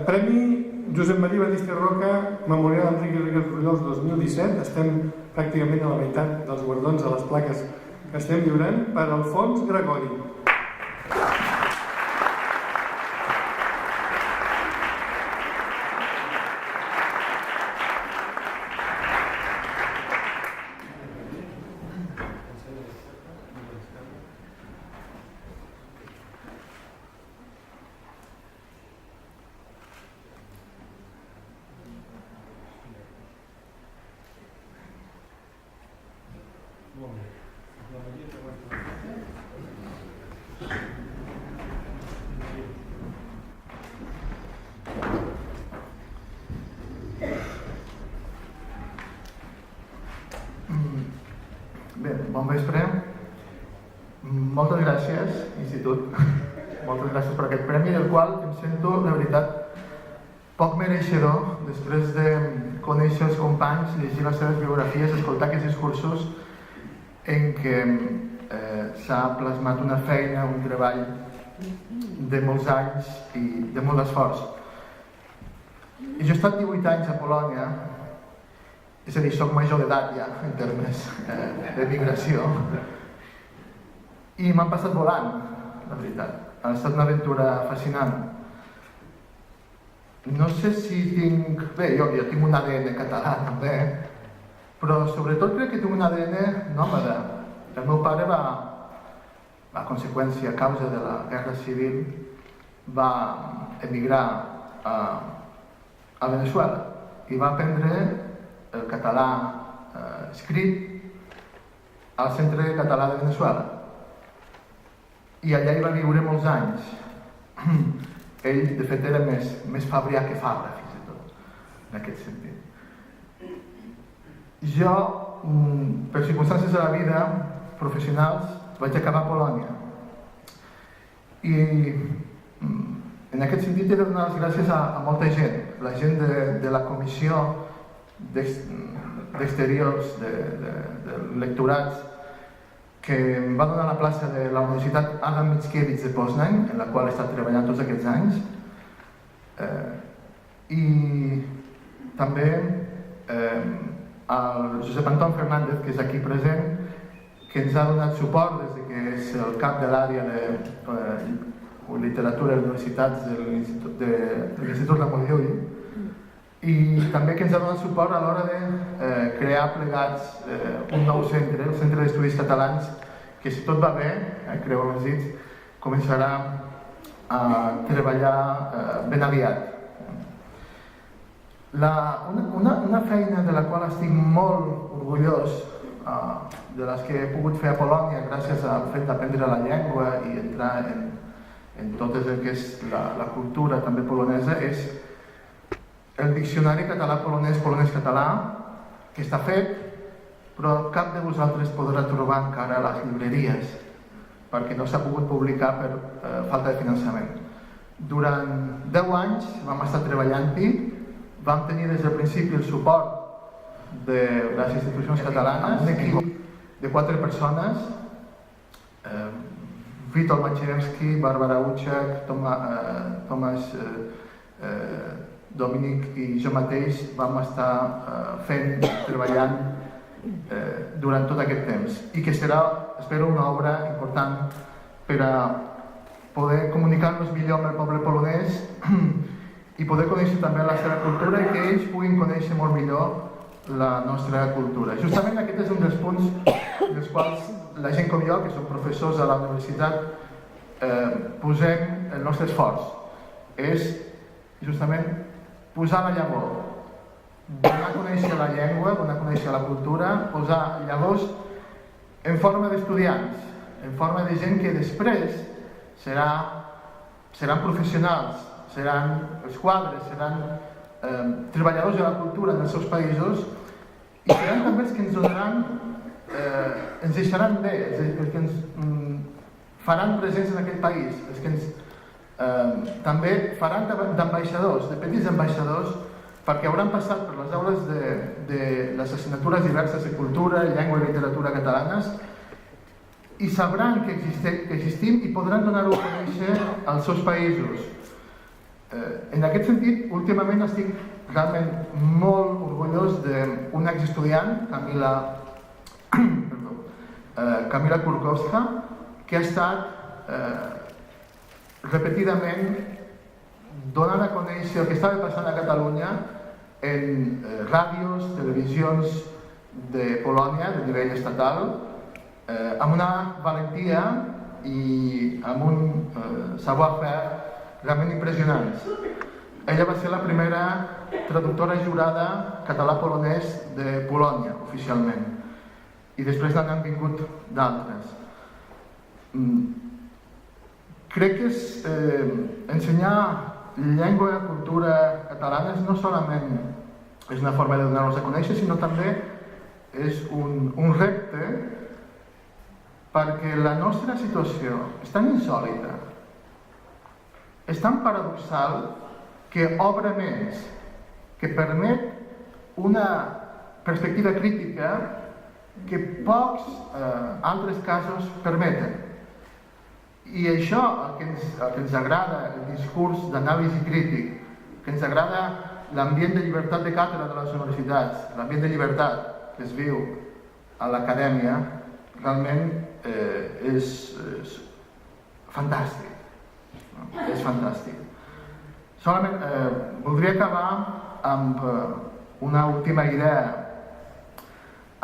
Premi Josep Maria Batista i Roca, Memorial Enric i Riquel Frullós 2017. Estem pràcticament a la meitat dels guardons de les plaques que estem lliurant per Alfons Gregori. Bé, bon vespre. Moltes gràcies, Institut. Moltes gràcies per aquest premi, del qual em sento, la veritat, poc mereixedor després de conèixer els companys, llegir les seves biografies, escoltar aquests discursos en què s'ha plasmat una feina, un treball de molts anys i de molt esforç. Jo he estat 18 anys a Polònia, és a dir, soc major d'edat ja, en termes de migració, i m'han passat volant, la veritat. Ha estat una aventura fascinant. No sé si tinc... Bé, jo tinc un ADN català, també, però sobretot crec que tinc un ADN nòmada. El meu pare va, a conseqüència, a causa de la guerra civil, va emigrar a Veneçuela i va aprendre el català escrit al Centre Català de Veneçuela. I allà hi va viure molts anys. Ell, de fet, era més fabrià que fabra, fins i tot, en aquest sentit. Jo, per circumstàncies de la vida professionals, vaig acabar a Polònia. I en aquest sentit he de donar les gràcies a molta gent. La gent de la comissió d'exteriors, de lectorats, que em va donar la plaça de la Universitat Adam Mickiewicz de Poznań, en la qual he estat treballant tots aquests anys, i també al Josep Anton Fernández, que és aquí present, que ens ha donat suport des que és el cap de l'àrea de literatura i universitats de l'Institut Ramon Llull, i també que ens ha donat suport a l'hora de crear plegats un nou centre, el Centre d'Estudis Catalans, que si tot va bé, creu els dits, començarà a treballar ben aviat. Una feina de la qual estic molt orgullós, de les que he pogut fer a Polònia gràcies al fet d'aprendre la llengua i entrar en tot el que és la cultura també polonesa, és el diccionari català-polonès, polonès-català, que està fet, però cap de vosaltres podrà trobar encara a les llibreries, perquè no s'ha pogut publicar per falta de finançament. Durant 10 anys vam estar treballant-hi, vam tenir des del principi el suport de les institucions catalanes, un equip de 4 persones, Witold Maciejewski, Barbara Uczek, Tomasz Dominic i jo mateix vam estar treballant durant tot aquest temps, i que serà, espero, una obra important per a poder comunicar-nos millor amb el poble polonès i poder conèixer també la seva cultura i que ells puguin conèixer molt millor la nostra cultura. Justament aquest és un dels punts dels quals la gent com jo, que som professors a la universitat, posem el nostre esforç. És justament posar la llavor, donar a conèixer la llengua, donar a conèixer la cultura, posar llavors en forma d'estudiants, en forma de gent que després seran professionals, seran els quadres, seran treballadors de la cultura en els seus països, i seran també els que ens donaran, ens deixaran bé, els que ens faran presents en aquell país, els que ens també faran d'ambaixadors, de petits ambaixadors, perquè hauran passat per les aules de les assignatures diverses de cultura, llengua i literatura catalanes, i sabran que existim i podran donar-ho a conèixer als seus països. En aquest sentit, últimament estic realment molt orgullós d'una exestudiant, Kamila Kurkowska, que ha estat repetidament donant a conèixer el que estava passant a Catalunya en ràdios, televisions de Polònia, de nivell estatal, amb una valentia i amb un savoir-faire realment impressionants. Ella va ser la primera traductora jurada català-polonès de Polònia, oficialment, i després n'han vingut d'altres. Crec que ensenyar llengua i cultura catalanes no solament és una forma de donar-los a conèixer, sinó també és un repte, perquè la nostra situació és tan insòlita, és tan paradoxal, que obre ments, que permet una perspectiva crítica que pocs altres casos permeten. I això, el que ens agrada, el discurs d'anàlisi crític, que ens agrada l'ambient de llibertat de càtedra de les universitats, l'ambient de llibertat que es viu a l'acadèmia, realment és fantàstic. És fantàstic. Solament voldria acabar amb una última idea.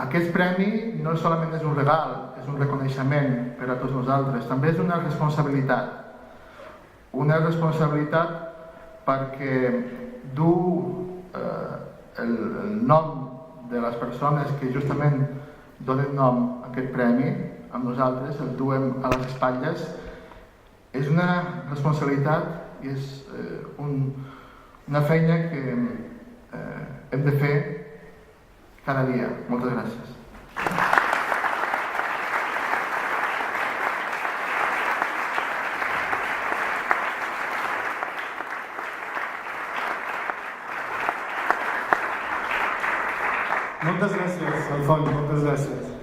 Aquest premi no solament és un regal, és un reconeixement per a tots nosaltres, també és una responsabilitat. Una responsabilitat perquè du el nom de les persones que justament donen nom a aquest premi, amb nosaltres, el duem a les espatlles. És una responsabilitat i és una feina que hem de fer cada dia. Moltes gràcies. Moltes gràcies, Alfons, moltes gràcies.